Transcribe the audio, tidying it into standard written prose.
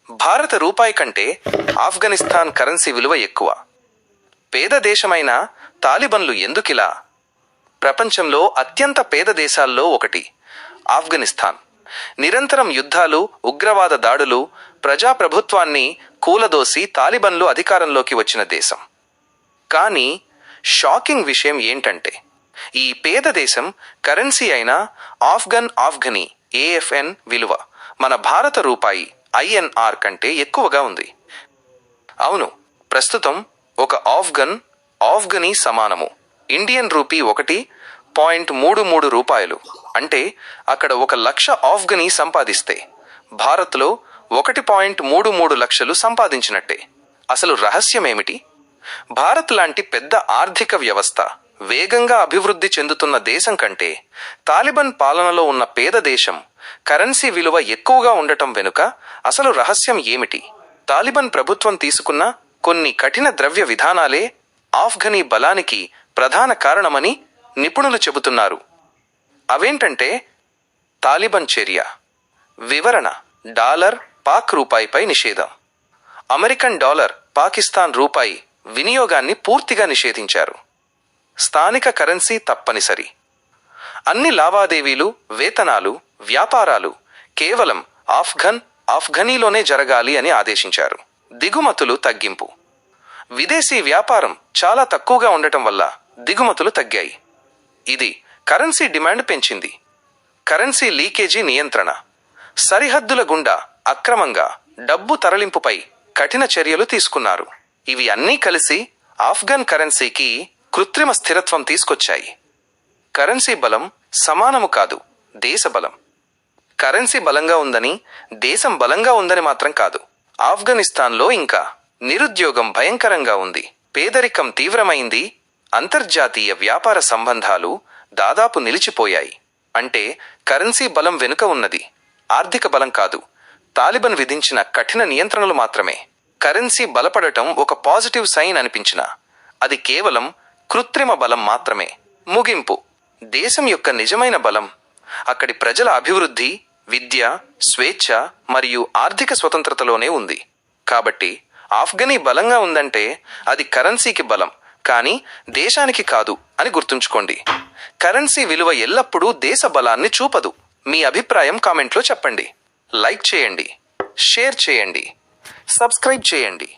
భారత రూపాయి కంటే ఆఫ్ఘనిస్తాన్ కరెన్సీ విలువ ఎక్కువ. పేద దేశమైన తాలిబన్లు ఎందుకిలా? ప్రపంచంలో అత్యంత పేద దేశాల్లో ఒకటి ఆఫ్ఘనిస్తాన్. నిరంతరం యుద్ధాలు, ఉగ్రవాద దాడులు, ప్రజాప్రభుత్వాన్ని కూలదోసి తాలిబన్లు అధికారంలోకి వచ్చిన దేశం. కానీ షాకింగ్ విషయం ఏంటంటే ఈ పేద దేశం కరెన్సీ అయిన ఆఫ్ఘనీ AFN విలువ మన భారత రూపాయి INR కంటే ఎక్కువగా ఉంది. అవును, ప్రస్తుతం ఒక ఆఫ్ఘనీ సమానము ఇండియన్ రూపీ 1.33 రూపాయలు. అంటే అక్కడ 1,00,000 ఆఫ్ఘనీ సంపాదిస్తే భారత్లో 1.33 లక్షలు సంపాదించినట్టే. అసలు రహస్యమేమిటి? భారత్ లాంటి పెద్ద ఆర్థిక వ్యవస్థ, వేగంగా అభివృద్ధి చెందుతున్న దేశం కంటే తాలిబాన్ పాలనలో ఉన్న పేద దేశం కరెన్సీ విలువ ఎక్కువగా ఉండటం వెనుక అసలు రహస్యం ఏమిటి? తాలిబాన్ ప్రభుత్వం తీసుకున్న కొన్ని కఠిన ద్రవ్య విధానాలే ఆఫ్ఘనీ బలానికి ప్రధాన కారణమని నిపుణులు చెబుతున్నారు. అవేంటంటే తాలిబాన్ చర్య. వివరణ: డాలర్ పాక్ రూపాయిపై నిషేధం. అమెరికన్ డాలర్, పాకిస్తాన్ రూపాయి వినియోగాన్ని పూర్తిగా నిషేధించారు. స్థానిక కరెన్సీ తప్పనిసరి. అన్ని లావాదేవీలు, వేతనాలు, వ్యాపారాలు కేవలం ఆఫ్ఘనీలోనే జరగాలి అని ఆదేశించారు. దిగుమతులు తగ్గింపు. విదేశీ వ్యాపారం చాలా తక్కువగా ఉండటం వల్ల దిగుమతులు తగ్గాయి. ఇది కరెన్సీ డిమాండ్ పెంచింది. కరెన్సీ లీకేజీ నియంత్రణ. సరిహద్దుల గుండా అక్రమంగా డబ్బు తరలింపుపై కఠిన చర్యలు తీసుకున్నారు. ఇవి అన్నీ కలిసి ఆఫ్ఘన్ కరెన్సీకి కృత్రిమ స్థిరత్వం తీసుకొచ్చాయి. కరెన్సీ బలం సమానము కాదు, దేశ బలం. కరెన్సీ బలంగా ఉందని దేశం బలంగా ఉందని మాత్రం కాదు. ఆఫ్ఘనిస్తాన్లో ఇంకా నిరుద్యోగం భయంకరంగా ఉంది, పేదరికం తీవ్రమైంది, అంతర్జాతీయ వ్యాపార సంబంధాలు దాదాపు నిలిచిపోయాయి. అంటే కరెన్సీ బలం వెనుక ఉన్నది ఆర్థిక బలం కాదు, తాలిబాన్ విధించిన కఠిన నియంత్రణలు మాత్రమే. కరెన్సీ బలపడటం ఒక పాజిటివ్ సైన్ అనిపించినా అది కేవలం కృత్రిమ బలం మాత్రమే. ముగింపు: దేశం యొక్క నిజమైన బలం అక్కడి ప్రజల అభివృద్ధి, విద్య, స్వేచ్ఛ మరియు ఆర్థిక స్వతంత్రతలోనే ఉంది. కాబట్టి ఆఫ్ఘనీ బలంగా ఉందంటే అది కరెన్సీకి బలం, కానీ దేశానికి కాదు అని గుర్తుంచుకోండి. కరెన్సీ విలువ ఎల్లప్పుడూ దేశ బలాన్ని చూపదు. మీ అభిప్రాయం కామెంట్లో చెప్పండి. లైక్ చేయండి, షేర్ చేయండి, సబ్స్క్రైబ్ చేయండి.